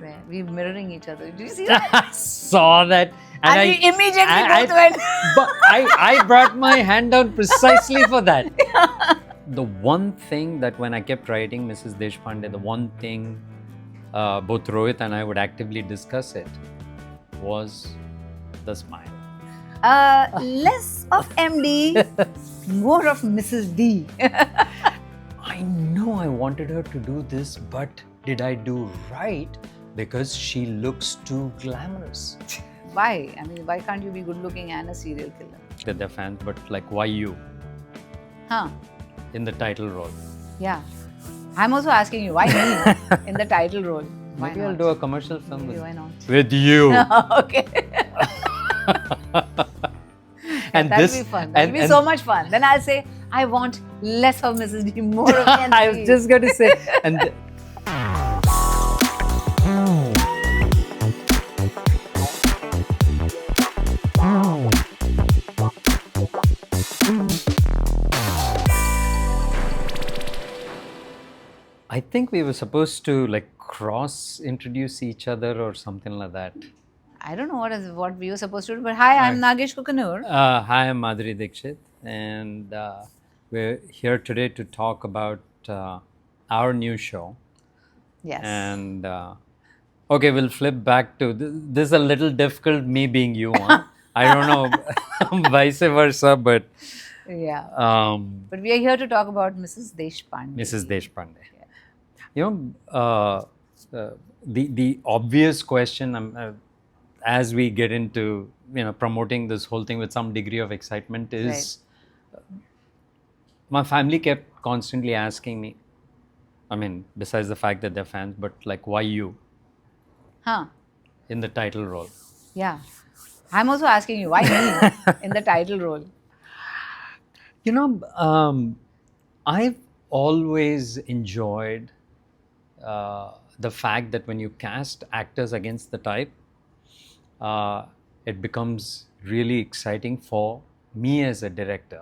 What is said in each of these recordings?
swear. We're mirroring each other. Did you see that? I saw that. And we immediately both went. But I brought my hand down precisely for that. The one thing that when I kept writing Mrs Deshpande, the one thing both Rohit and I would actively discuss it was the smile. Less of MD, more of Mrs D. I know I wanted her to do this, but did I do right? Because she looks too glamorous. Why? I mean, why can't you be good looking and a serial killer? That they're fans, but like, why you Huh? in the title role? Yeah. I'm also asking you, why me in the title role? Why Maybe not? I'll do a commercial film Maybe why not? with you. Okay. And that'll this be fun. That'll be so much fun. Then I'll say, I want less of Mrs. D, more of NC. I was just going to say. And I think we were supposed to like cross introduce each other or something like that. I don't know what we were supposed to do, but hi, I'm Nagesh Kukunoor. Hi, I'm Madhuri Dixit, and we're here today to talk about our new show. Yes. And okay, we'll flip back to this is a little difficult, me being you. Huh? I don't know, vice versa, but yeah. But we are here to talk about Mrs. Deshpande. Mrs. Deshpande. Yeah. You know, the obvious question, as we get into promoting this whole thing with some degree of excitement, is my family kept constantly asking me. I mean, besides the fact that they're fans, but like, why you? Huh? In the title role. Yeah. I'm also asking you, why me in the title role? You know, I've always enjoyed the fact that when you cast actors against the type, it becomes really exciting for me as a director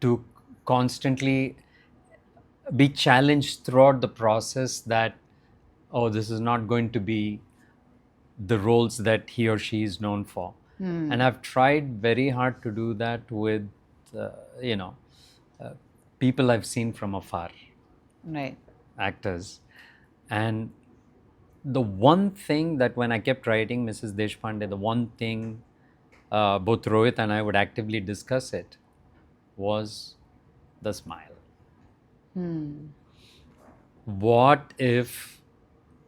to constantly be challenged throughout the process that, oh, this is not going to be the roles that he or she is known for. And I've tried very hard to do that with, people I've seen from afar. Right. Actors. And the one thing that when I kept writing Mrs. Deshpande, the one thing both Rohit and I would actively discuss it was the smile. What if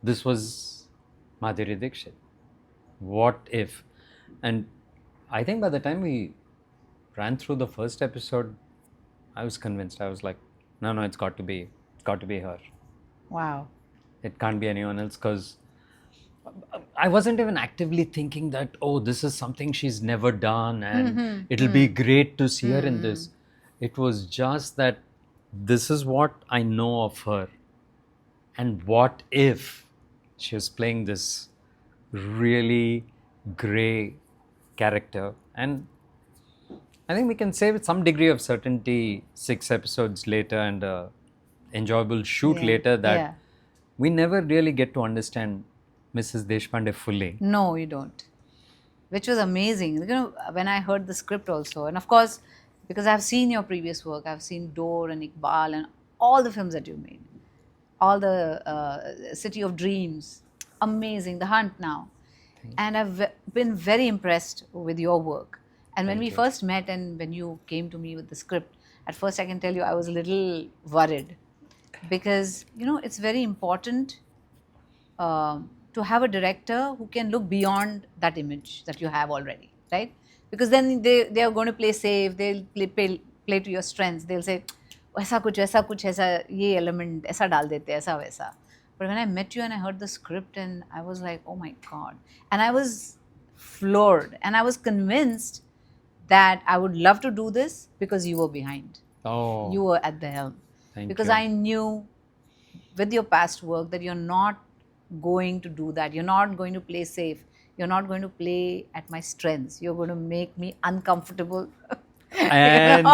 this was Madhuri Dixit? What if? And I think by the time we ran through the first episode, I was convinced. I was like, no, it's got to be her. Wow. It can't be anyone else, because I wasn't even actively thinking that, oh, this is something she's never done and it'll be great to see her in this. It was just that this is what I know of her. And what if she was playing this really grey character? And I think we can say with some degree of certainty, 6 episodes later and an enjoyable shoot later, that we never really get to understand Mrs. Deshpande fully. No, you don't. Which was amazing. You know, when I heard the script also, and of course, because I've seen your previous work, I've seen Door and Iqbal and all the films that you made, all the City of Dreams, amazing, The Hunt now. And I've been very impressed with your work. And when we first met and when you came to me with the script, at first I can tell you I was a little worried. Because, it's very important to have a director who can look beyond that image that you have already, right? Because then they are going to play safe, they'll play to your strengths. They'll say, ऐसा कुछ ऐसा ये element ऐसा डाल देते ऐसा वैसा. But when I met you and I heard the script, and I was like, oh my God. And I was floored. And I was convinced that I would love to do this because you were behind. Oh. You were at the helm. Because you. I knew with your past work that you're not going to do that. You're not going to play safe. You're not going to play at my strengths. You're going to make me uncomfortable. And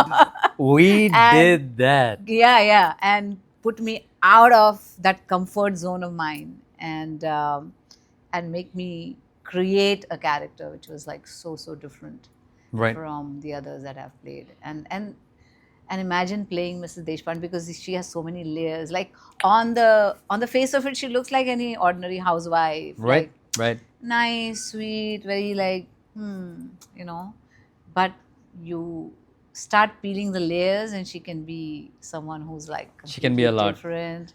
we did that. Yeah. And put me out of that comfort zone of mine. and make me create a character which was like so different Right. from the others that I've played. And imagine playing Mrs. Deshpande, because she has so many layers. Like on the face of it, she looks like any ordinary housewife, Right. like Right. nice, sweet, very like you know. But you start peeling the layers, and she can be someone who's like She can be a completely lot. different.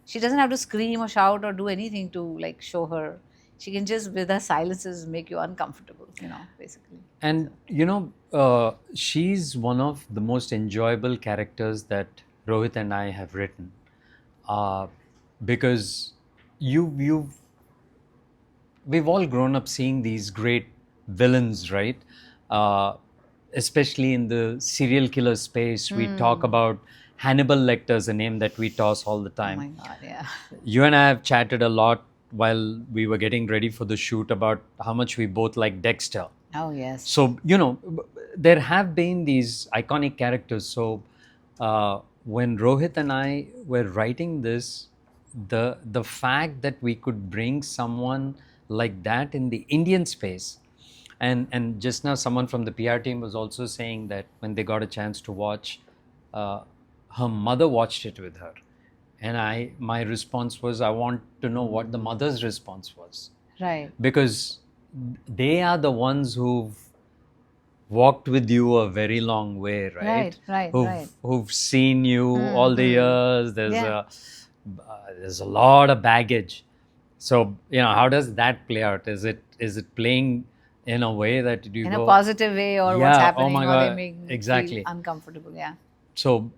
She doesn't have to scream or shout or do anything to like show her. She can just, with her silences, make you uncomfortable, basically. And she's one of the most enjoyable characters that Rohit and I have written, because we've all grown up seeing these great villains, right? Uh, Especially in the serial killer space, we talk about Hannibal Lecter's a name that we toss all the Oh time. my God, yeah. You and I have chatted a lot while we were getting ready for the shoot about how much we both like Dexter. Oh yes. So, there have been these iconic characters. So, when Rohit and I were writing this, the fact that we could bring someone like that in the Indian space, and just now someone from the PR team was also saying that when they got a chance to watch, her mother watched it with her, and my response was, I want to know what the mother's response was, Right. because they are the ones who've walked with you a very long way, right? Who've seen you all the years. There's a lot of baggage. So how does that play out? Is it playing in a way that you in go a positive way, or what's Yeah, oh happening, my or they God, make me exactly. feel uncomfortable? Yeah. So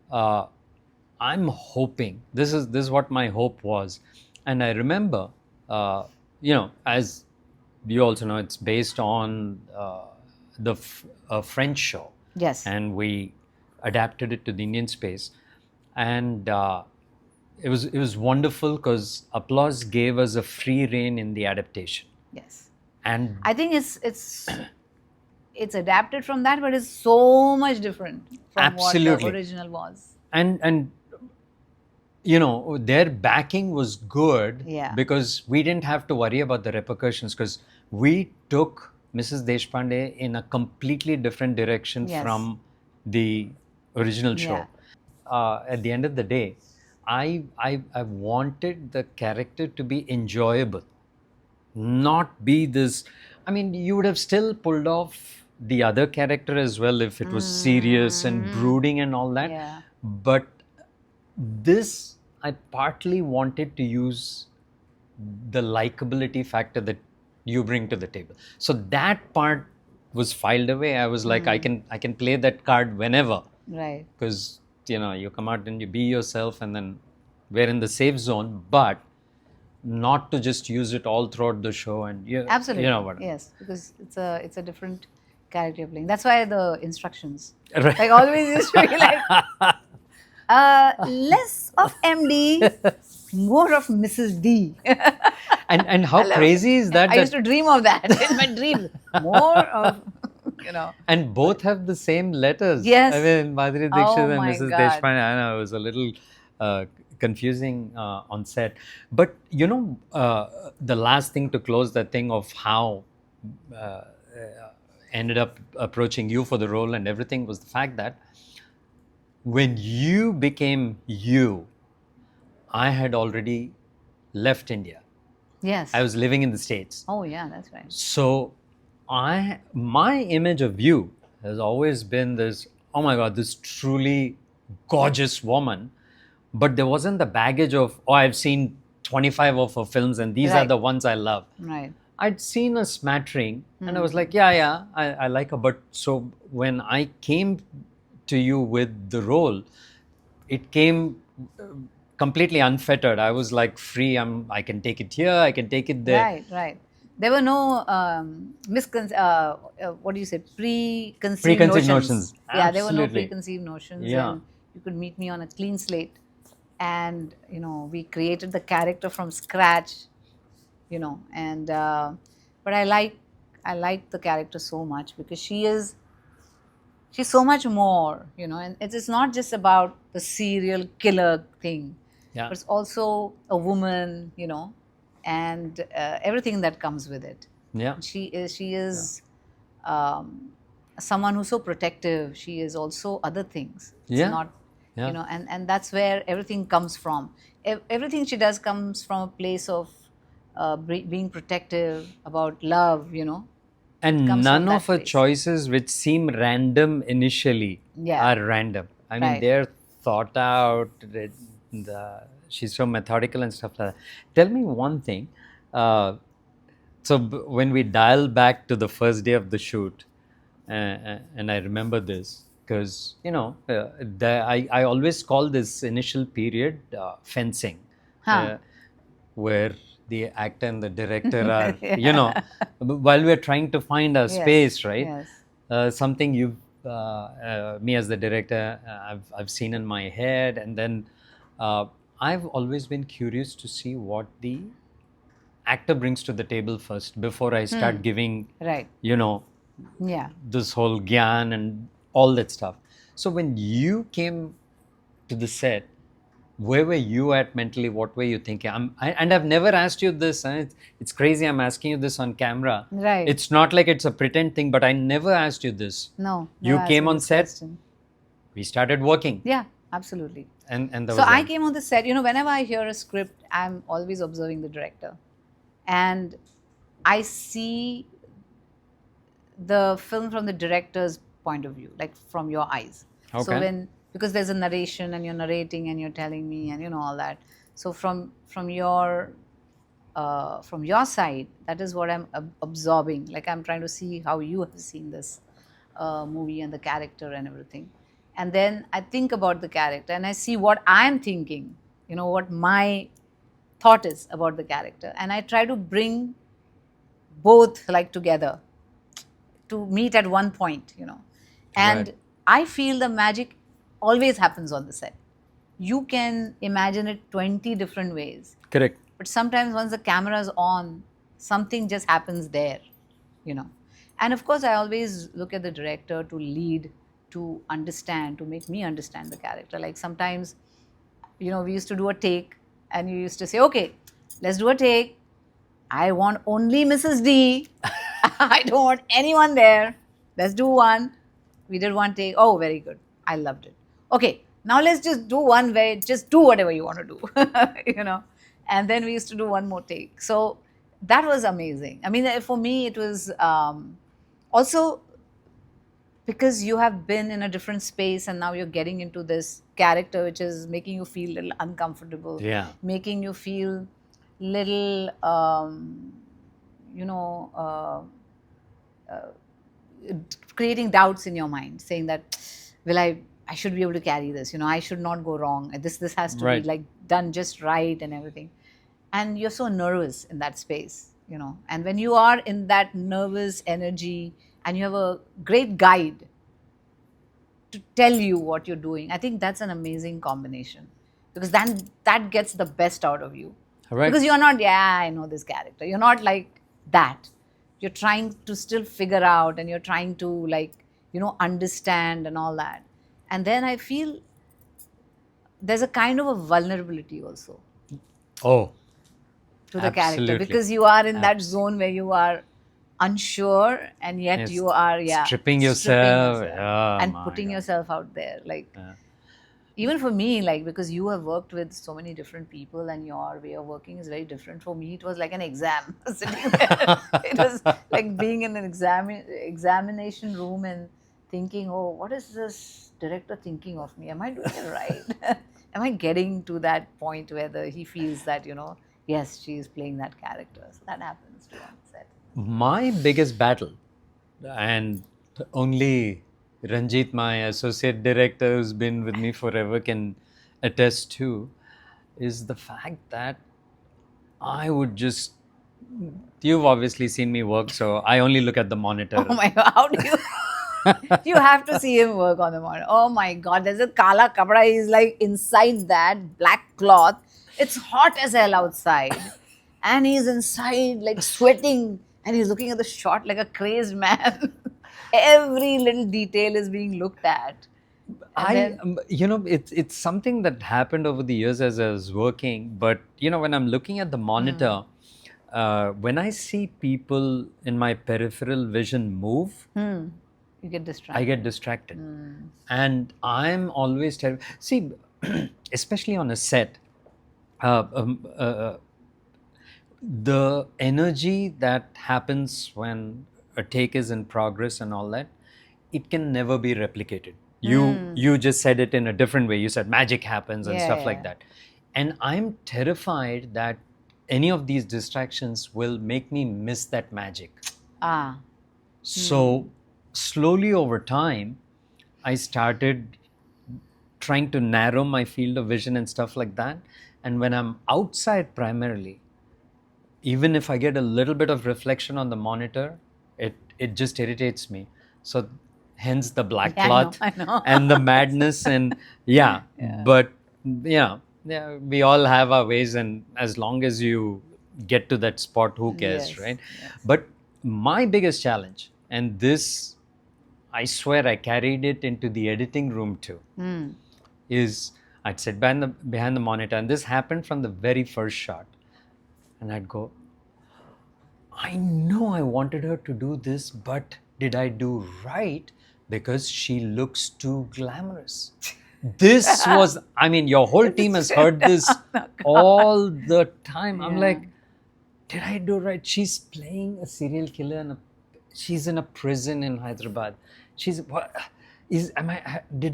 I'm hoping this is what my hope was, and I remember, as you also know, it's based on a French show. Yes. And we adapted it to the Indian space, and it was wonderful because Applause gave us a free rein in the adaptation. Yes. And I think it's adapted from that, but it's so much different from Absolutely. what the original was. and their backing was good, Yeah. because we didn't have to worry about the repercussions, because we took Mrs. Deshpande in a completely different direction Yes. from the original show. Yeah. At the end of the day, I wanted the character to be enjoyable, not be this. I mean, you would have still pulled off the other character as well if it was serious and brooding and all that. Yeah. But this, I partly wanted to use the likability factor that you bring to the table. So that part was filed away. I was like, I can play that card whenever, Right. because you come out and you be yourself, and then we're in the safe zone, but not to just use it all throughout the show. And Absolutely. you know what? Yes, because it's a different character you're playing. That's why the instructions, Right. like, always used to be like, less of MD, more of Mrs. D. And how crazy is that? I used to dream of that in my dreams. More of, And both have the same letters. Yes. I mean, Madhuri Oh Dixit and my Mrs. God. Deshpande. I know it was a little confusing on set. But the last thing to close that thing of how ended up approaching you for the role and everything was the fact that when you became you, I had already left India. Yes. I was living in the States. Oh yeah, that's right. So my image of you has always been this, oh my God, this truly gorgeous woman. But there wasn't the baggage of, oh, I've seen 25 of her films and these are Right. the ones I love. Right. I'd seen a smattering and I was like, yeah, I like her. But so when I came to you with the role, it came completely unfettered. I was like free. I can take it here, I can take it there. Right. Right. There were no what do you say, preconceived Notions. Yeah, there were no Absolutely. preconceived notions. Yeah. And you could meet me on a clean slate, and we created the character from scratch. And but I like the character so much because she's so much more. And it's not just about the serial killer thing. Yeah. but it's also a woman, and everything that comes with it. Yeah. She is someone who's so protective. She is also other things. It's Yeah. not, Yeah. and that's where everything comes from. Everything she does comes from a place of being protective, about love. It And comes from none of that her place. choices, which seem random initially, Yeah. are random. I mean, Right. they're thought out. She's so methodical and stuff like that. Tell me one thing. When we dial back to the first day of the shoot, and I remember this because I always call this initial period fencing, Huh. where the actor and the director are, Yeah. while we're trying to find our Yes. space, right? Yes. Something me as the director, I've seen in my head, and then I've always been curious to see what the actor brings to the table first before I start giving, Right. Yeah. this whole gyan and all that stuff. So when you came to the set, where were you at mentally? What were you thinking? And I've never asked you this. It's crazy. I'm asking you this on camera. Right. It's not like it's a pretend thing, but I never asked you this. No. Never You asked came me on this set. question. We started working, Yeah. Absolutely. and that So was I that. came on the set. Whenever I hear a script, I'm always observing the director, and I see the film from the director's point of view, like from your eyes. So Okay. because there's a narration and you're narrating and you're telling me and all that. So from your side, that is what I'm absorbing. Like I'm trying to see how you have seen this movie and the character and everything. And then I think about the character and I see what I'm thinking, what my thought is about the character. And I try to bring both like together to meet at one point. And Right. I feel the magic always happens on the set. You can imagine it 20 different ways, Correct. but sometimes once the camera is on, something just happens there, you know. And of course, I always look at the director to lead, to understand, to make me understand the character. Like sometimes, we used to do a take and you used to say, okay, let's do a take. I want only Mrs. D. I don't want anyone there. Let's do one. We did one take. Oh, very good. I loved it. Okay, now let's just do one where just do whatever you want to do, And then we used to do one more take. So that was amazing. I mean, for me, it was also because you have been in a different space and now you're getting into this character which is making you feel a little uncomfortable, Yeah. making you feel little, you know, creating doubts in your mind, saying that, will I should be able to carry this, I should not go wrong. This has to Right. be like done just right and everything. And you're so nervous in that space, And when you are in that nervous energy and you have a great guide to tell you what you're doing, I think that's an amazing combination, because then that gets the best out of you. Right. Because you're not, yeah, I know this character. You're not like that. You're trying to still figure out and you're trying to understand and all that. And then I feel there's a kind of a vulnerability also Oh, to the character, absolutely. because you are in that zone where you are unsure and yet Yes. you are Stripping yourself. and My putting God. yourself out there, like Yeah. even for me, like, because you have worked with so many different people and your way of working is very different. For me, it was like an exam sitting there. It was like being in an examination room and thinking, oh, what is this director thinking of me? Am I doing it right? Am I getting to that point where he feels that, yes, she is playing that character? So that happens to on set. My biggest battle, and only Ranjit, my associate director who's been with me forever, can attest to, is the fact that I would just. You've obviously seen me work, so I only look at the monitor. Oh my God, how do you? You have to see him work on the monitor. Oh my God, there's a kala kapda. He's like inside that black cloth. It's hot as hell outside. And he's inside like sweating and he's looking at the shot like a crazed man. Every little detail is being looked at. It's something that happened over the years as I was working. But when I'm looking at the monitor, when I see people in my peripheral vision move, You get distracted. I get distracted, and I'm always terrible. See, especially on a set, uh, um, uh, the energy that happens when a take is in progress and all that, it can never be replicated. You just said it in a different way. You said magic happens and stuff like that, and I'm terrified that any of these distractions will make me miss that magic. So slowly over time, I started trying to narrow my field of vision and stuff like that. And when I'm outside primarily, even if I get a little bit of reflection on the monitor, it just irritates me. So hence the black cloth I know. and the madness and but we all have our ways, and as long as you get to that spot, who cares, right? But my biggest challenge, and this I swear I carried it into the editing room too, is I'd sit behind the monitor, and this happened from the very first shot. And I'd go, I know I wanted her to do this, but did I do right? Because she looks too glamorous. This was, your whole team has heard this all the time. I'm like, did I do right? She's playing a serial killer and she's in a prison in Hyderabad. Did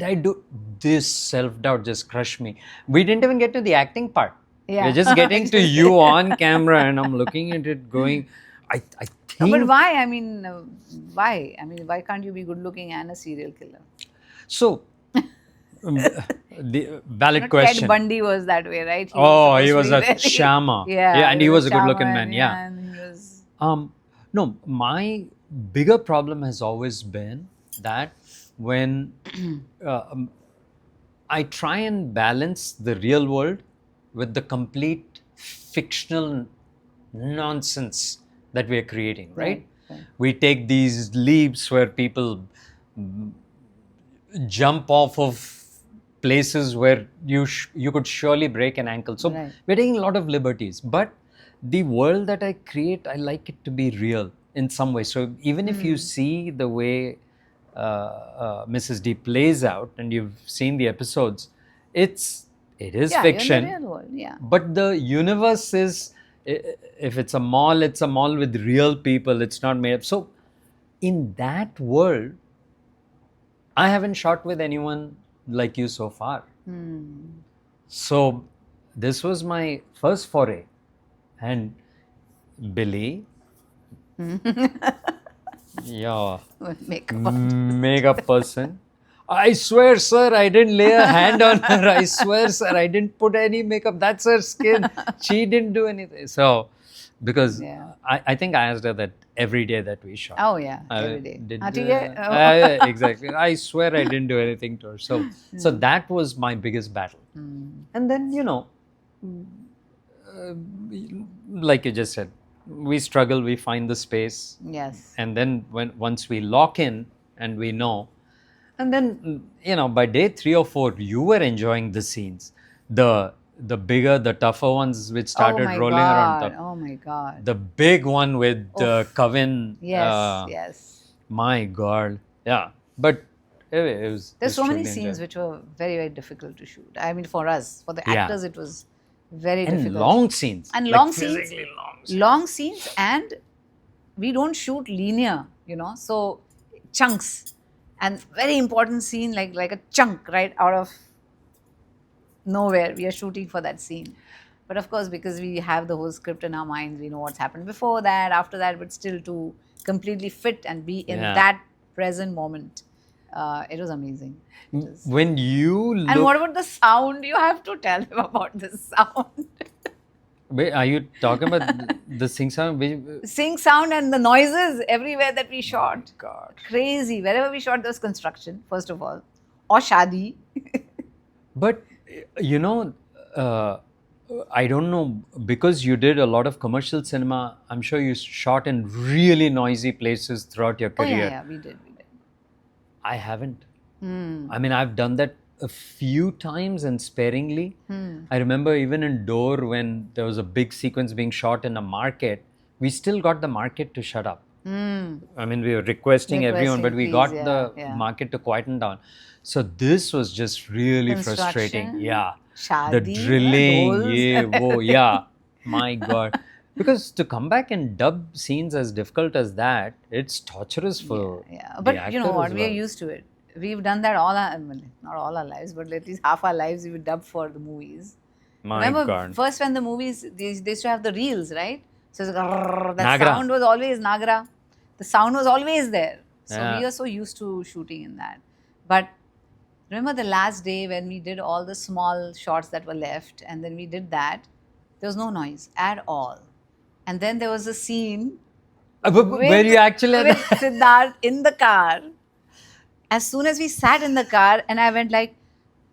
I do this? Self-doubt just crushed me. We didn't even get to the acting part. We're just getting to you on camera, and I'm looking at it going, I think... But why? Why? Why can't you be good looking and a serial killer? So, the valid question. Ted Bundy was that way, right? He was a shama. And he was a good looking man. And he was... No, my bigger problem has always been that when I try and balance the real world with the complete fictional nonsense that we are creating, right? We take these leaps where people jump off of places where you could surely break an ankle. So we're taking a lot of liberties. But the world that I create, I like it to be real in some way. So even if you see the way Mrs. D plays out, and you've seen the episodes, it is fiction. In the real world, but the universe is, if it's a mall with real people. It's not made up. So in that world, I haven't shot with anyone like you so far. So this was my first foray. And Billy, makeup person. I swear, sir, I didn't lay a hand on her. I swear, sir, I didn't put any makeup. That's her skin. She didn't do anything. So, because I think I asked her that every day that we shot. Every day. Exactly. I swear I didn't do anything to her. So that was my biggest battle. And then, like you just said, we struggle, we find the space. And then once we lock in and we know, and then, by day 3 or 4, you were enjoying the scenes. The bigger, the tougher ones which started rolling around top. Oh my God. The big one with Kavin. Yes. My God. Yeah. But it was... There's so many scenes which were very, very difficult to shoot. For us, for the actors, it was very difficult. And long scenes. And long scenes. Long scenes, and we don't shoot linear, so chunks. And very important scene, like a chunk right out of nowhere, we are shooting for that scene. But of course, because we have the whole script in our minds, we know what's happened before that, after that, but still to completely fit and be in that present moment. It was amazing. When you look... And what about the sound? You have to tell them about the sound. Wait, are you talking about the sing sound? Sing sound and the noises everywhere that we shot. Oh God. Crazy. Wherever we shot, there was construction, first of all. Or shadi. But, I don't know, because you did a lot of commercial cinema, I'm sure you shot in really noisy places throughout your career. We did. I haven't. I mean, I've done that a few times and sparingly. I remember even in Door, when there was a big sequence being shot in a market, we still got the market to shut up. I mean, we were requesting everyone, but Requesting, we please, got yeah, the yeah. market to quieten down. So this was just really frustrating. Construction, Yeah. The shadi, drilling, dolls. yeah, whoa, yeah. My God. Because to come back and dub scenes as difficult as that, it's torturous for Yeah, the but you know actor what? as We are well. used to it. We've done that all our, well, not all our lives, but at least half our lives we would dub for the movies. My Remember, God. first when the movies, they used to have the reels, right? So it's like, "Grrr," that Nagra. sound was always Nagra. The sound was always there. So we Yeah. were so used to shooting in that. But remember the last day when we did all the small shots that were left, and then we did that, there was no noise at all. And then there was a scene Where with, you actually with Siddharth in the car. As soon as we sat in the car, and I went like,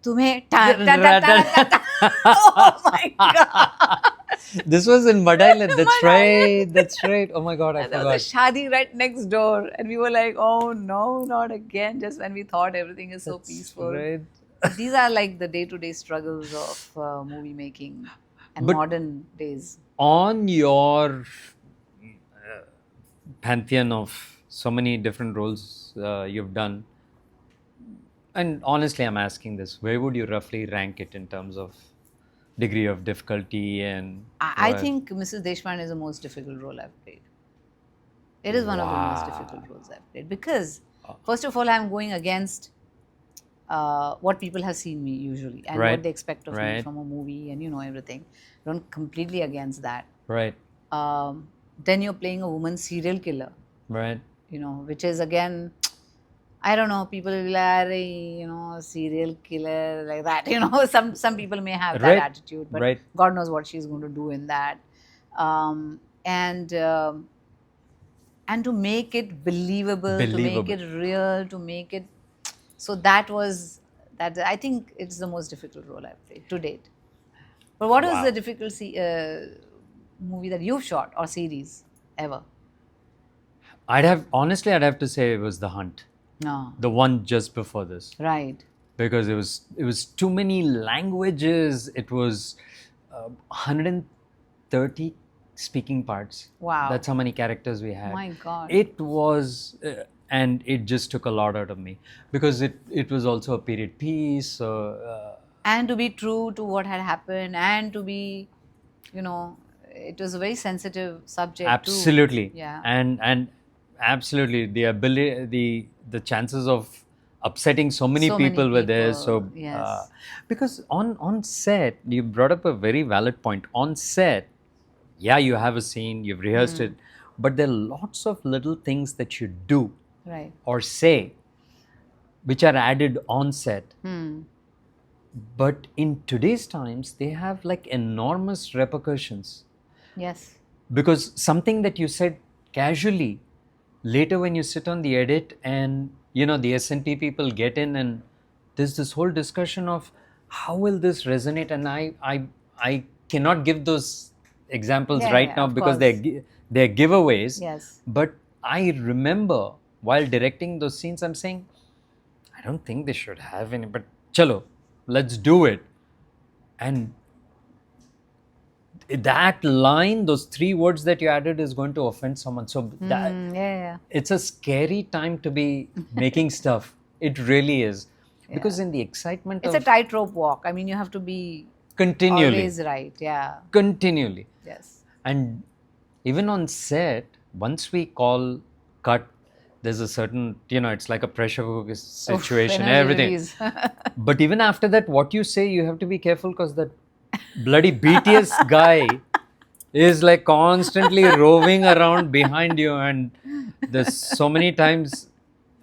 "Tumhe ta ta ta ta ta ta." Oh my god! This was in Mud Island. That's Mud right. Island. That's right. Oh my God, I And there was a forgot. shadi right next door, and we were like, "Oh no, not again!" Just when we thought everything is so That's peaceful. right. But these are like the day-to-day struggles of movie making and But modern days. on your pantheon of so many different roles you've done, and honestly, I'm asking this: where would you roughly rank it in terms of degree of difficulty and I what? think Mrs. Deshpande is the most difficult role I've played. It is one of the most difficult Wow. roles I've played because, first of all, I'm going against what people have seen me usually and what Right. they expect of me Right. from a movie and everything. Don't completely against that. Right. Then you're playing a woman serial killer, Right. which is again, I don't know. People will be like, "Arey, serial killer like that." Some people may have that Right. attitude, but Right. God knows what she's going to do in that. And to make it believable, to make it Believable. real, to make it so that was that. I think it's the most difficult role I've played to date. But what was the Wow. difficult movie that you've shot or series ever? I'd have to say it was The Hunt, No, the one just before this, right. because it was too many languages. It was 130 speaking parts. Wow. That's how many characters we had. My God. It was, and it just took a lot out of me because it was also a period piece. So And to be true to what had happened, and to be, it was a very sensitive subject absolutely, too. Yeah. and absolutely the ability, the chances of upsetting so many So many people were there. people, So yes. because on set, you brought up a very valid point. On set, yeah, you have a scene, you've rehearsed it, but there are lots of little things that you do Right. or say which are added on set. But in today's times, they have like enormous repercussions. Yes. Because something that you said casually, later when you sit on the edit and the S&P people get in, and there's this whole discussion of how will this resonate, and I cannot give those examples Yeah, right yeah, now of because course. they're giveaways. Yes. But I remember while directing those scenes, I'm saying, I don't think they should have any, but chalo, let's do it. And that line, those 3 words that you added, is going to offend someone. So that Yeah. it's a scary time to be making stuff. It really is. Because Yeah. in the excitement It's a of tightrope walk. I mean, you have to be continually, always right. Yeah. continually. Yes. And even on set, once we call cut, there's a certain, it's like a pressure cooker situation, energy everything. release. But even after that, what you say, you have to be careful because that bloody BTS guy is like constantly roving around behind you. And there's so many times,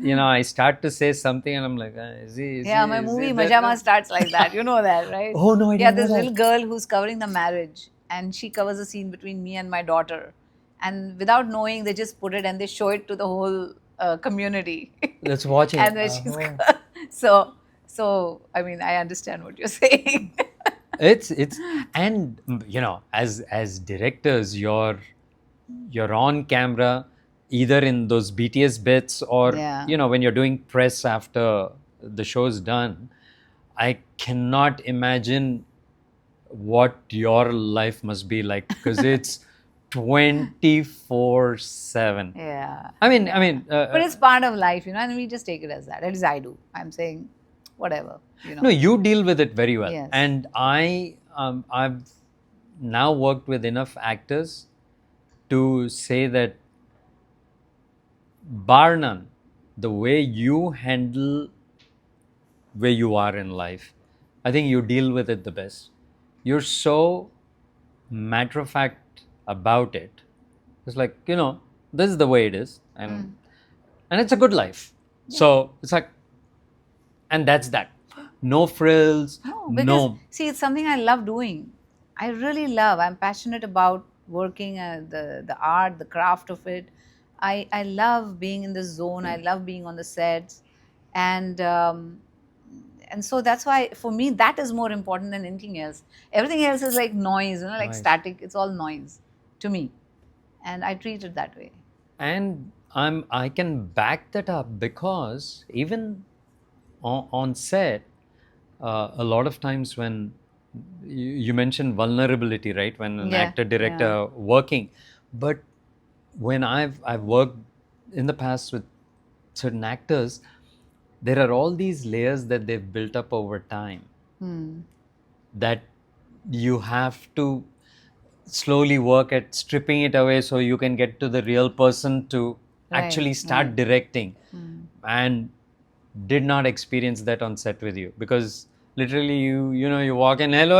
I start to say something and I'm like, Yeah, my movie Majama starts like that. You know that, right? Oh, no, I Yeah, didn't know this little that. girl who's covering the marriage, and she covers a scene between me and my daughter. And without knowing, they just put it and they show it to the whole community. Let's watch it. And then so I mean, I understand what you're saying. It's and as directors, you're on camera either in those BTS bits or Yeah. when you're doing press after the show's done, I cannot imagine what your life must be like, because it's 24/7. Yeah. I mean, But it's part of life, and we just take it as that. At least I do. I'm saying, whatever. no, you deal with it very well. Yes. And I've now worked with enough actors to say that, bar none, the way you handle where you are in life, I think you deal with it the best. You're so matter of fact about it. It's like, this is the way it is, and it's a good life. So it's like, and that's that. No frills. No, because see, it's something I love doing. I really love. I'm passionate about working, the art, the craft of it. I love being in the zone. I love being on the sets, and so that's why for me that is more important than anything else. Everything else is like noise, like Noise. static. It's all noise to me, and I treat it that way. And I can back that up, because even on set, a lot of times when you mentioned vulnerability, right? When an actor director working, but when I've worked in the past with certain actors, there are all these layers that they've built up over time that you have to slowly work at stripping it away, so you can get to the real person to actually start directing. And did not experience that on set with you, because literally you walk in, hello,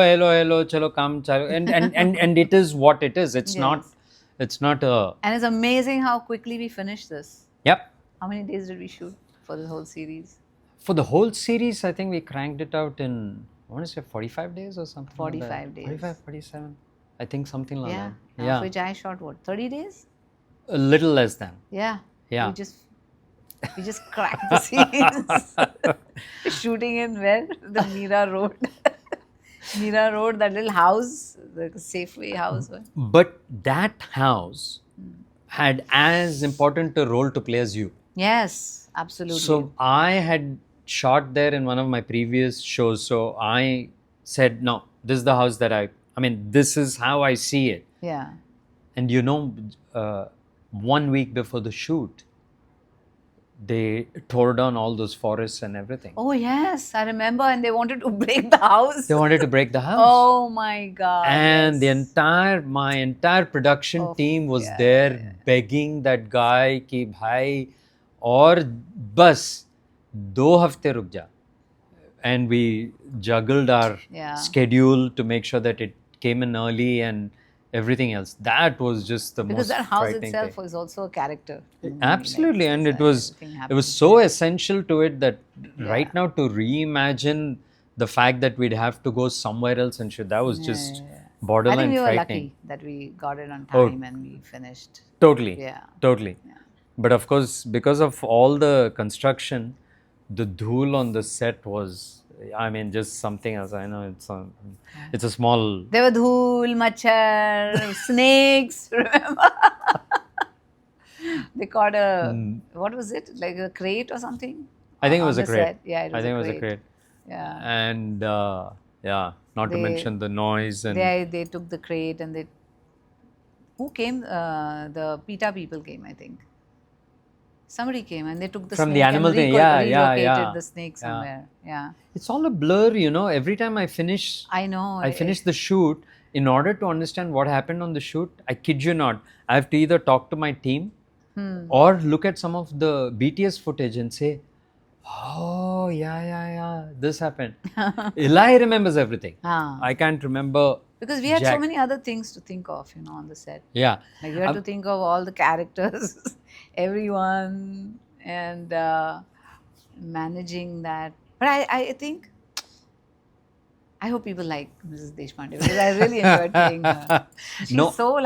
chalo come, chalo, and it is what it is. It's not a. And it's amazing how quickly we finished this. Yep. How many days did we shoot for the whole series? For the whole series, I think we cranked it out in, I want to say 45 days or something. 45 days. 45, 47. I think something like that. Yeah. Which I shot, 30 days? A little less than. Yeah. Yeah. We just cracked the scenes. Shooting in where? The Meera Road. Meera Road, that little house, the Safeway house. But that house had as important a role to play as you. Yes, absolutely. So I had shot there in one of my previous shows. So I said, no, this is the house that this is how I see it. Yeah. And 1 week before the shoot, they tore down all those forests and everything. Oh yes, I remember. And they wanted to break the house. They wanted to break the house. Oh my God. And my entire production team was there begging that guy ki bhai, aur bas 2 hafte ruk ja. And we juggled our schedule to make sure that it came in early and everything else. That was just the because most that house frightening itself thing. was also a character. Absolutely, and it was so essential to it that right now to reimagine the fact that we'd have to go somewhere else and shoot, that was just borderline I think we were frightening. lucky that we got it on time and we finished. Totally. Yeah. Totally. Yeah. But of course, because of all the construction, the dhool on the set was, just something else. I know it's a small. There were dhool, machar, snakes. Remember? They caught what was it? Like a crate or something? I think it was a crate. Set. Yeah, it was it was a crate. Yeah. And not to mention the noise and. They took the crate and who came? The PETA people came, I think. Somebody came and they took the from snake the animal thing. relocated the snake somewhere. Yeah. It's all a blur, every time I finish the shoot, in order to understand what happened on the shoot, I kid you not, I have to either talk to my team or look at some of the BTS footage and say, oh, yeah, this happened. Eli remembers everything. I can't remember. Because we had so many other things to think of, on the set. Yeah. Like you had to think of all the characters, everyone, and managing that. But I think, I hope people like Mrs Deshpande because I really enjoyed playing her. She's so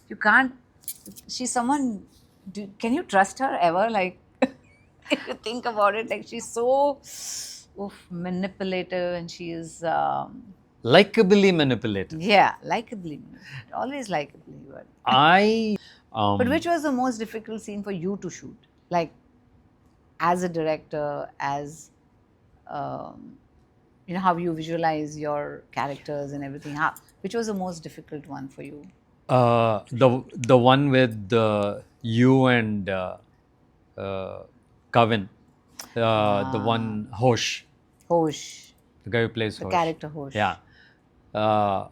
you can't, she's someone, can you trust her ever? If you think about it, she's so manipulative and she is... Likeably manipulative. Yeah, likeably manipulative. Always likeably. But which was the most difficult scene for you to shoot? As a director, as how you visualize your characters and everything. Which was the most difficult one for you? The one with you and Kavin, the one Hosh, Hosh, the guy who plays the Hosh. character Hosh. Yeah, uh,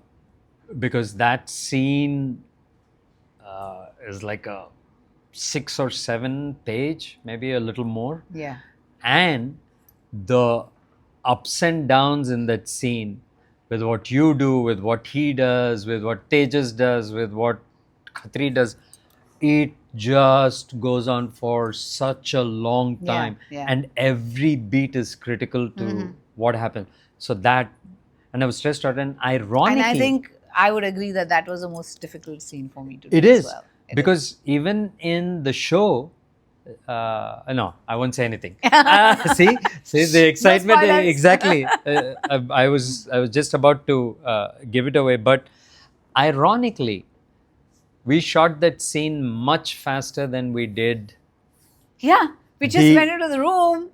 because that scene is like a 6 or 7 page, maybe a little more. Yeah. And the ups and downs in that scene, with what you do, with what he does, with what Tejas does, with what Khatri does, it just goes on for such a long time. Yeah. And every beat is critical to what happened. So that, and I was stressed out, and ironically, And I think I would agree that that was the most difficult scene for me to do it as is, well. because even in the show, no, I won't say anything. See the excitement. spoilers. Exactly. I was just about to give it away, but ironically, we shot that scene much faster than we did. Yeah, we just went into the room.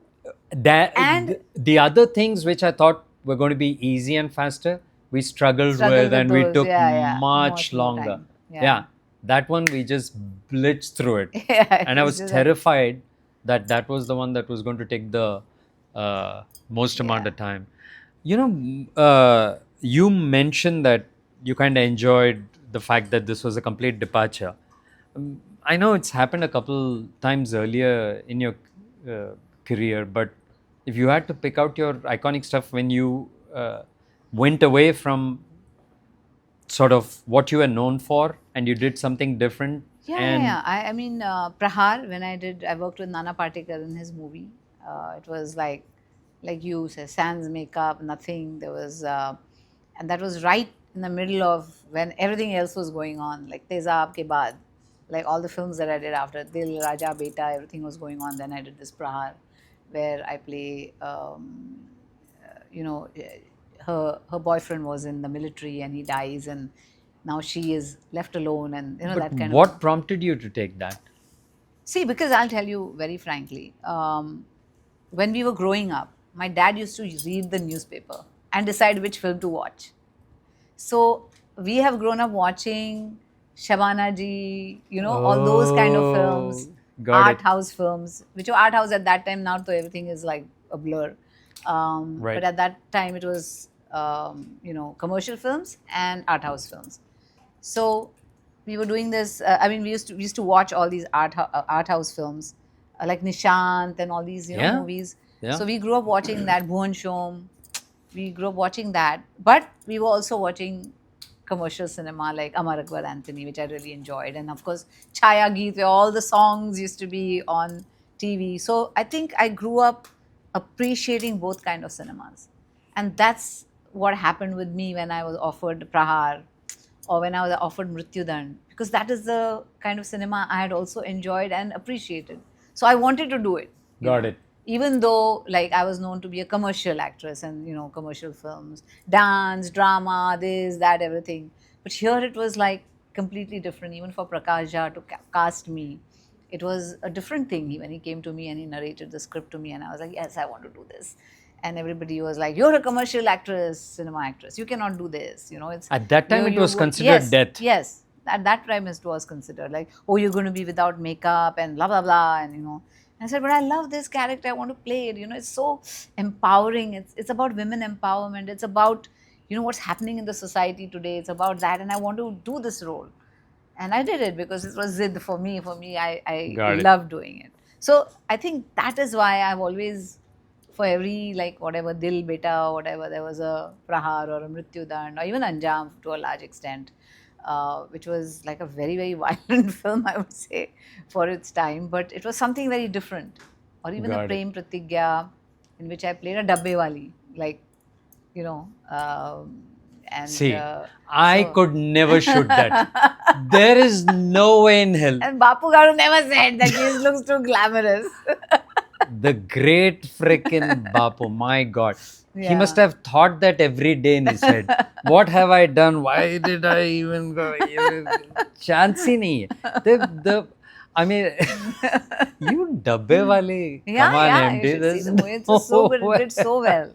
And The other things which I thought were going to be easy and faster, we struggled with, and we those. took Yeah. much more longer. time. Yeah, that one we just blitzed through it. And I was just terrified that that was the one that was going to take the most amount of time. You mentioned that you kind of enjoyed the fact that this was a complete departure. I know it's happened a couple times earlier in your career, but if you had to pick out your iconic stuff when you went away from sort of what you were known for and you did something different. Yeah. I mean, Prahar, when I worked with Nana Patekar in his movie. It was like you say, sans makeup, nothing. There was, and that was right in the middle of when everything else was going on, like Tezab ke baad, like all the films that I did after Dil, Raja, Beta, everything was going on. Then I did this Prahar, where I play, her boyfriend was in the military and he dies, and now she is left alone, and But that kind what of. prompted you to take that? See, because I'll tell you very frankly, when we were growing up, my dad used to read the newspaper and decide which film to watch. So we have grown up watching Shabana Ji, all those kind of films, got art it. house films, which were art house at that time. Now, so everything is like a blur. Right. But at that time, it was, commercial films and art house films. So we were doing this. We used to watch all these art house films, like Nishant and all these Yeah. movies. Yeah. So we grew up watching that. Bhuvan Shom. We grew up watching that, but we were also watching commercial cinema like Amar Akbar Anthony, which I really enjoyed, and of course Chaya Geet, where all the songs used to be on TV. So I think I grew up appreciating both kind of cinemas, and that's what happened with me when I was offered Prahar or when I was offered Mrityudand, because that is the kind of cinema I had also enjoyed and appreciated. So I wanted to do it. Got it. Even though like I was known to be a commercial actress and commercial films, dance, drama, this, that, everything. But here it was like completely different. Even for Prakash Jha to cast me, it was a different thing. When he came to me and he narrated the script to me, and I was like, yes, I want to do this. And everybody was like, you're a commercial actress, cinema actress. You cannot do this. It's At that time, it was considered death. Yes, at that time it was considered like, oh, you're going to be without makeup and blah blah blah, and I said, but I love this character. I want to play it. It's so empowering. It's about women empowerment. It's about what's happening in the society today. It's about that, and I want to do this role. And I did it because it was Zid for me. For me, I love doing it. So I think that is why I've always, for every like whatever Dil Beta or whatever, there was a Prahar or a Mrityudand or even Anjam to a large extent. Which was like a very, very violent film, I would say, for its time. But it was something very different. Or even a Prem Pratigya, in which I played a Dabbe Wali. Like, and see, I could never shoot that. There is no way in hell. And Bapu Garu never said that he looks too glamorous. The great frickin' Bapu, my God. Yeah. He must have thought that every day in his head. What have I done? Why did I even go? Chance hi nahi hai. I mean, you dabbe wale, come Yeah, on, yeah, you MD, should see there's the movie. It's just so no good. It way. did so well.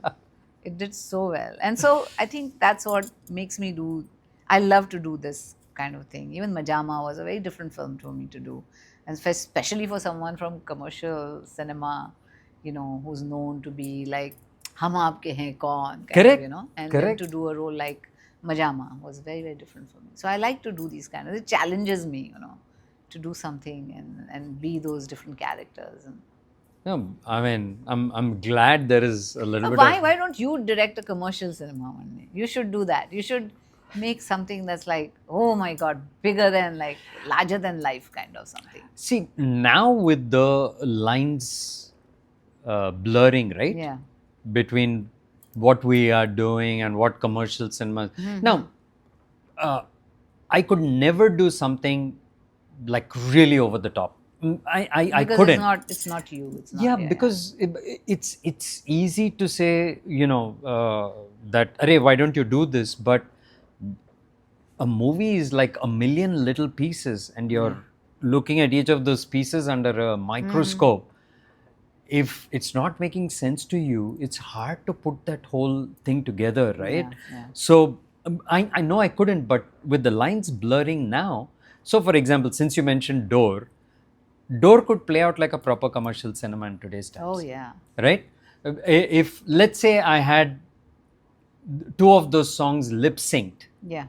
It did so well. And so I think that's what makes me do. I love to do this kind of thing. Even Majama was a very different film for me to do. And especially for someone from commercial cinema, who's known to be like, Hum Aapke Hain Kaun, kind of, Correct, and then to correct. do a role like Majama was very, very different for me. So I like to do these kind of, it challenges me, to do something and be those different characters. And No, I mean, I'm glad there is a little bit why of. why don't you direct a commercial cinema one day? You should do that. You should make something that's like, oh my god, bigger than, like, larger than life kind of something. See, now with the lines blurring, right? Yeah. Between what we are doing and what commercial cinema. Now, uh, I could never do something like really over the top. I Because couldn't. it's not you. It's not. Yeah, Yeah, because it's easy to say, that, Arey, why don't you do this? But a movie is like a million little pieces, and you're looking at each of those pieces under a microscope. If it's not making sense to you, it's hard to put that whole thing together, right? Yeah. So I know I couldn't, but with the lines blurring now. So, for example, since you mentioned Door could play out like a proper commercial cinema in today's times. Oh yeah. Right? If, let's say, I had two of those songs lip synced, Yeah.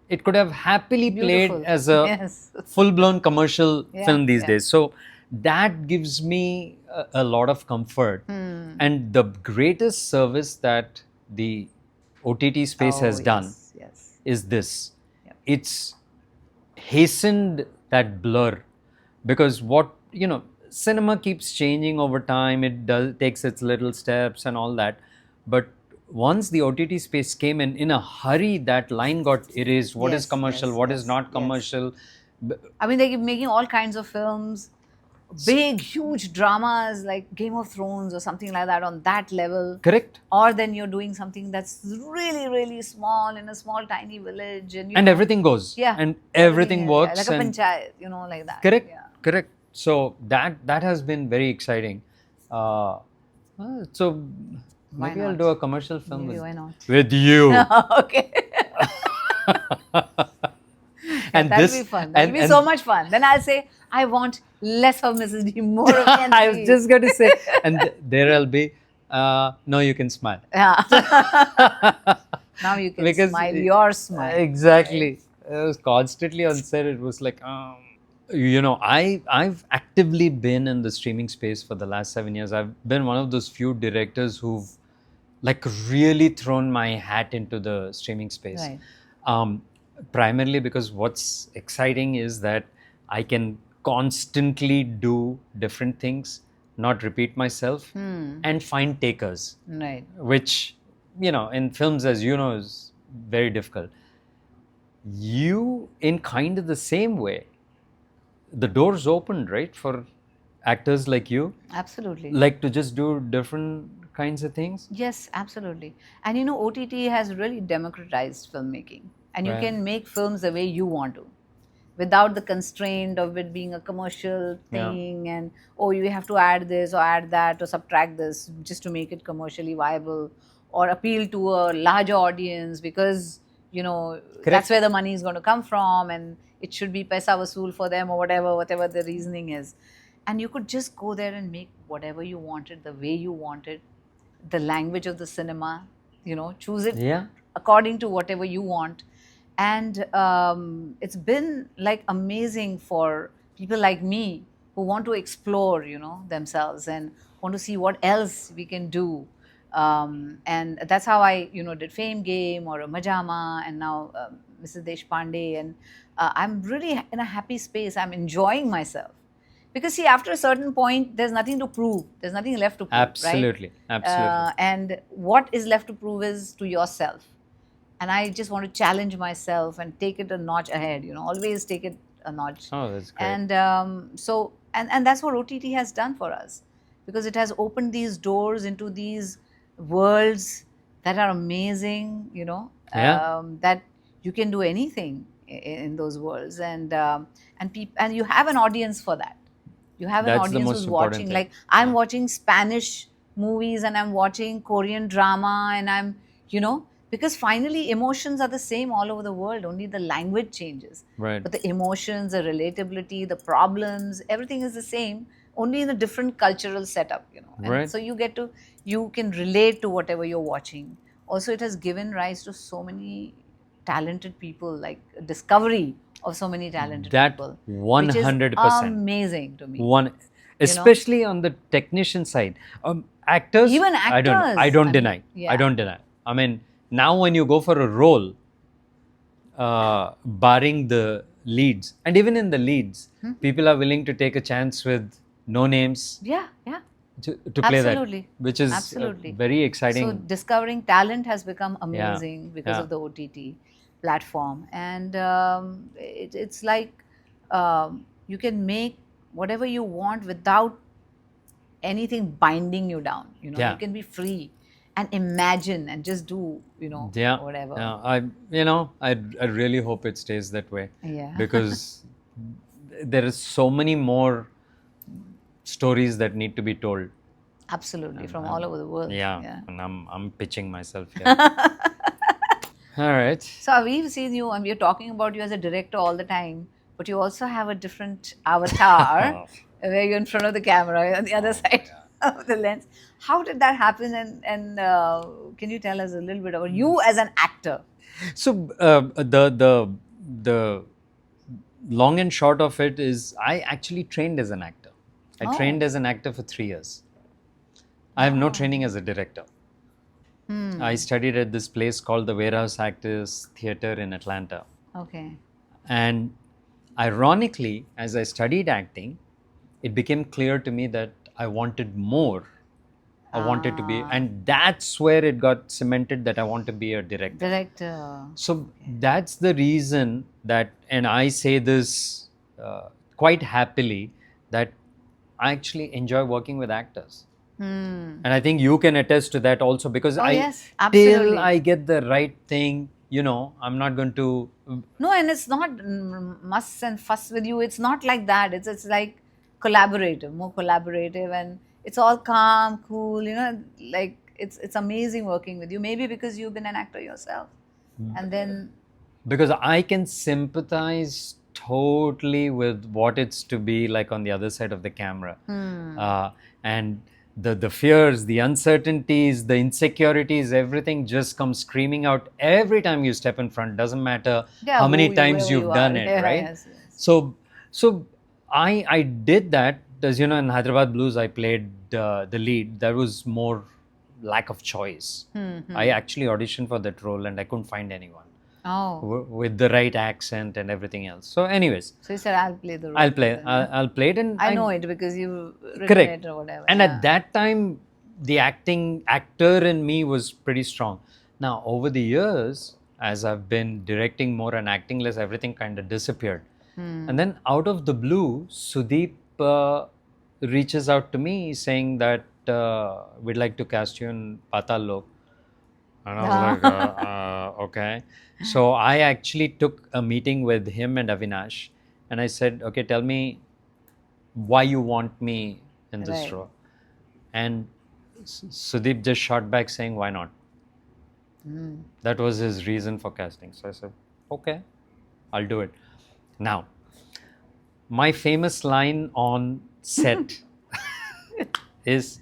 it could have happily played Beautiful. as a Yes. full-blown commercial Yeah, film these yeah. days. So that gives me a lot of comfort. And the greatest service that the OTT space has done Yes. is this. Yep. It's hastened that blur, because cinema keeps changing over time. It takes its little steps and all that. But once the OTT space came in a hurry, that line got erased. What is Yes, commercial? yes, What is yes, not yes. commercial? I mean, they keep making all kinds of films, big, huge dramas like Game of Thrones or something like that on that level. Correct. Or then you're doing something that's really, really small in a small, tiny village, and And everything goes. Yeah, And everything works. like a and panchayat, like that. Correct. Yeah. Correct. So that has been very exciting. So Why maybe I'll not? do a commercial film Maybe why not? with you. Okay. And that'll this be fun. That'll be so much fun. Then I'll say, I want less of Mrs. D, more of me. I was just going to say, and there I'll be. No, you can smile. Yeah. Now you can Because smile your smile. Exactly. I was constantly on set. It was like, I've actively been in the streaming space for the last 7 years. I've been one of those few directors who've like really thrown my hat into the streaming space. Right. Primarily because what's exciting is that I can constantly do different things, not repeat myself, and find takers. Right. Which, in films, as you know, is very difficult. You, in kind of the same way, the doors opened, right, for actors like you, Absolutely. like to just do different kinds of things. Yes, absolutely. And OTT has really democratized filmmaking. And you Right. can make films the way you want to, without the constraint of it being a commercial thing and, oh, you have to add this or add that or subtract this just to make it commercially viable or appeal to a larger audience because, that's where the money is going to come from and it should be paisa vasool for them or whatever the reasoning is. And you could just go there and make whatever you wanted, the way you wanted, the language of the cinema, choose it Yeah. according to whatever you want. And it's been like amazing for people like me who want to explore, themselves and want to see what else we can do. And that's how I, did Fame Game or a Majama and now Mrs. Deshpande. And I'm really in a happy space. I'm enjoying myself. Because see, after a certain point, there's nothing to prove. There's nothing left to prove, Absolutely. right? Absolutely. And what is left to prove is to yourself. And I just want to challenge myself and take it a notch ahead, always take it a notch. Oh, that's great. And and that's what OTT has done for us, because it has opened these doors into these worlds that are amazing, Yeah. that you can do anything. in those worlds, and you have an audience for that. You have an That's the audience most who's important watching. thing. Like I'm Yeah. watching Spanish movies and I'm watching Korean drama, and because finally emotions are the same all over the world, only the language changes. Right. But the emotions, the relatability, the problems, everything is the same, only in a different cultural setup. And Right. so you can relate to whatever you're watching. Also, it has given rise to so many talented people, like discovery of so many talented That people, which is 100%. amazing to me. One, especially on the technician side. Actors, Even I don't know. I actors, don't I mean, deny. I yeah. don't deny. I mean, now when you go for a role, barring the leads, and even in the leads, people are willing to take a chance with no names Yeah, yeah. to play that, Absolutely. which is Absolutely. very exciting. So discovering talent has become Yeah. amazing because Yeah. of the OTT platform, and it's like you can make whatever you want without anything binding you down. Yeah. You can be free and imagine and just do Yeah, whatever. yeah. I really hope it stays that way. Yeah. Because there is so many more stories that need to be told. Absolutely, from all over the world. Yeah, and I'm pitching myself here. All right. So we've seen you, and we're talking about you as a director all the time, but you also have a different avatar where you're in front of the camera on the other side of the lens. How did that happen? And can you tell us a little bit about you as an actor? So the long and short of it is, I actually trained as an actor. I Oh. trained as an actor for 3 years. I have no training as a director. I studied at this place called the Warehouse Actors Theatre in Atlanta. Okay. And ironically, as I studied acting, it became clear to me that I wanted more. I wanted to be, and that's where it got cemented that I want to be a director. Director. So that's the reason that, and I say this quite happily, that I actually enjoy working with actors. And I think you can attest to that also, because Yes, till absolutely. I get the right thing, I'm not going to. No, and it's not muss and fuss with you. It's not like that. It's like collaborative, more collaborative, and it's all calm, cool. Like it's amazing working with you. Maybe because you've been an actor yourself, and then Because I can sympathize totally with what it's to be like on the other side of the camera. And the fears, the uncertainties, the insecurities, everything just comes screaming out every time you step in front. Doesn't matter how many times wherever you've you done are. it, Yeah, right? yes. So I did that. As you know, in Hyderabad Blues, I played the lead. There was more lack of choice. I actually auditioned for that role and I couldn't find anyone Oh, with the right accent and everything else. So, anyways, so you said I'll play the role. I'll play. I'll play it, and I know it because you've written correct. it or whatever. And yeah. at that time, the actor in me was pretty strong. Now, over the years, as I've been directing more and acting less, everything kind of disappeared. And then out of the blue, Sudeep reaches out to me saying that we'd like to cast you in Patal Lok. And I was like, okay. So I actually took a meeting with him and Avinash, and I said, okay, tell me why you want me in this Right. role. And Sudeep just shot back saying, why not? That was his reason for casting. So I said, okay, I'll do it. Now, my famous line on set is,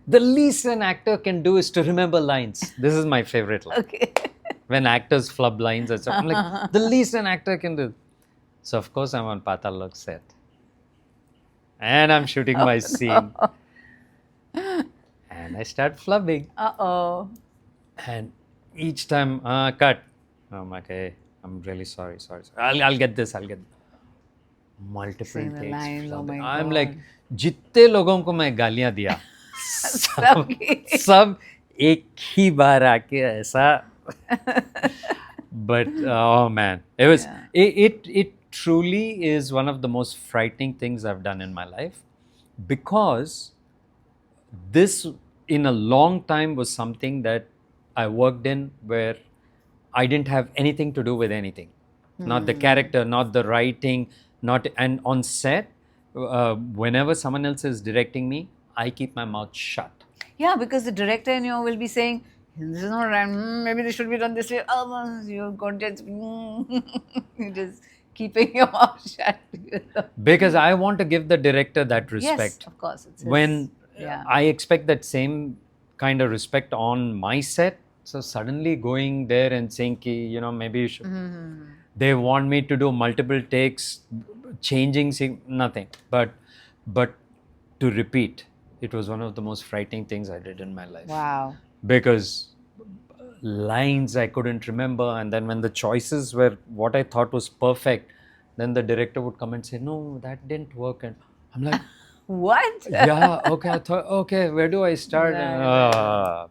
the least an actor can do is to remember lines. This is my favorite line. Okay. When actors flub lines, I'm like, the least an actor can do. So of course I'm on Patal Lok set. And I'm shooting my scene. And I start flubbing. Uh-oh. And each time, cut. I'm like, hey, I'm really sorry. I'll get this. Multiple Saying the takes. lines, oh my I'm God. like, जितने लोगों को मैं गालियां दिया, सब एक ही बार आके ऐसा. But oh man, it was it truly is one of the most frightening things I've done in my life, because this in a long time was something that I worked in where I didn't have anything to do with anything. not the character, not the writing, not and on set, whenever someone else is directing me, I keep my mouth shut. Yeah, because the director in you will be saying, this is not right, maybe this should be done this way. Oh, you're going to just, you're just keeping your mouth shut. Because I want to give the director that Yes, respect. of course. It's his, When yeah. I expect that same kind of respect on my set, so suddenly going there and saying, ki, you know, maybe you should. They want me to do multiple takes, changing nothing, but to repeat. It was one of the most frightening things I did in my life. Wow. Because lines I couldn't remember, and then when the choices were what I thought was perfect, then the director would come and say, no, that didn't work, and I'm like, what? yeah, okay, I thought, okay, where do I start?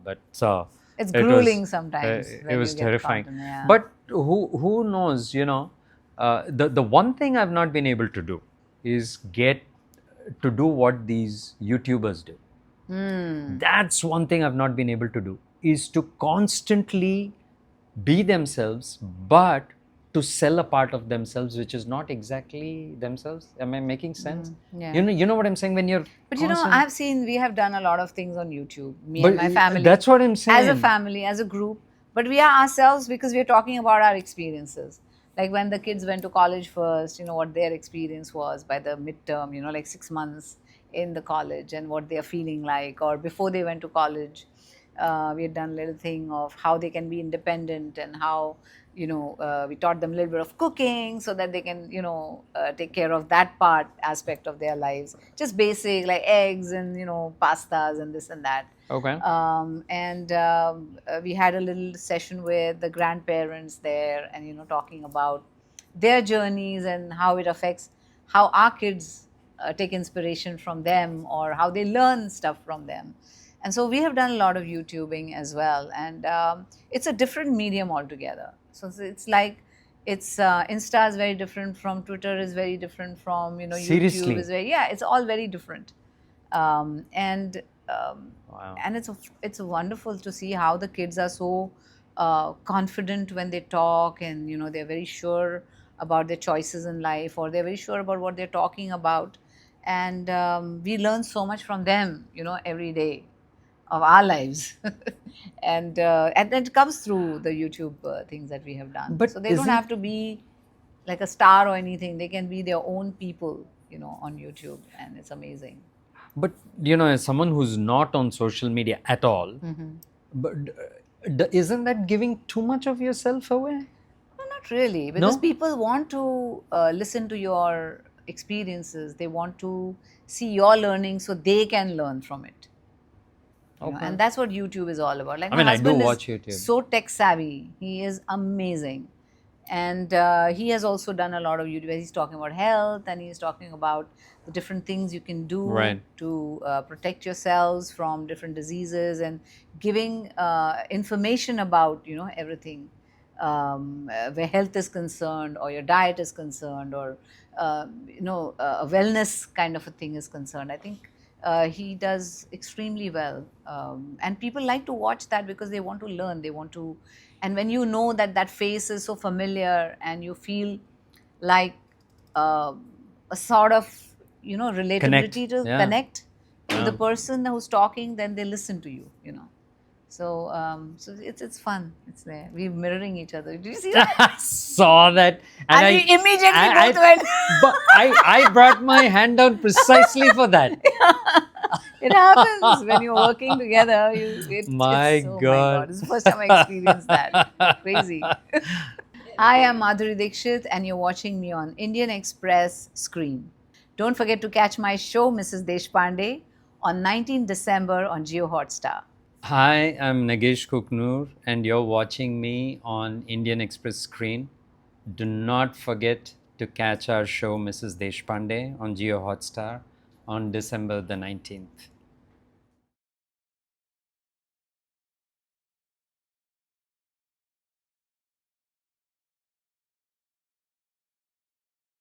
But It's it grueling was, sometimes. it when was you get terrifying. caught in, yeah. But who knows, you know, the one thing I've not been able to do is get to do what these YouTubers do. That's one thing I've not been able to do, is to constantly be themselves, but to sell a part of themselves which is not exactly themselves. Am I making sense? Yeah. You know what I'm saying? When you're But you know, I've seen, we have done a lot of things on YouTube, me But and my family. that's what I'm saying. As a family, as a group. But we are ourselves because we're talking about our experiences. Like when the kids went to college first, you know, what their experience was by the midterm, you know, like 6 months in the college and what they're feeling like. Or before they went to college, we had done a little thing of how they can be independent and how, you know, we taught them a little bit of cooking so that they can, you know, take care of that aspect of their lives. Just basic, like eggs and, you know, pastas and this and that. Okay. We had a little session with the grandparents there and, you know, talking about their journeys and how it affects how our kids take inspiration from them or how they learn stuff from them. And so we have done a lot of YouTubing as well. And it's a different medium altogether. So it's like, Insta is very different from Twitter, is very different from, you know, Seriously? YouTube is very, yeah, it's all very different. Wow. And it's wonderful to see how the kids are so confident when they talk, and you know, they're very sure about their choices in life, or they're very sure about what they're talking about, and we learn so much from them, you know, every day of our lives. And it comes through the YouTube things that we have done. But so they don't have to be like a star or anything. They can be their own people, you know, on YouTube, and it's amazing. But you know, as someone who's not on social media at all, but isn't that giving too much of yourself away? No, not really, because No? people want to listen to your experiences. They want to see your learning so they can learn from it. You know, Okay. and that's what YouTube is all about. Like I my mean, I do husband watch is YouTube. so tech savvy. He is amazing. And he has also done a lot of YouTube. He's talking about health, and he's talking about the different things you can do Right. to protect yourselves from different diseases, and giving information about, you know, everything where health is concerned, or your diet is concerned, or you know, a wellness kind of a thing is concerned. I think he does extremely well, and people like to watch that because they want to learn, they want to, and when you know that that face is so familiar, and you feel like a sort of, you know, relatability to Yeah. connect to the Yeah. person who's talking, then they listen to you, you know. So so it's fun. It's there. We're mirroring each other. Did you see that? I saw that, And we immediately both went. But I brought my hand down precisely for that. It happens when you're working together. My it's, oh my God. God, it's the first time I experienced that. Crazy. I am Madhuri Dixit, and you're watching me on Indian Express Screen. Don't forget to catch my show, Mrs Deshpande, on 19 December on Jio Hotstar. Hi, I'm Nagesh Kukunoor, and you're watching me on Indian Express Screen. Do not forget to catch our show, Mrs Deshpande, on Jio Hotstar on December the 19th.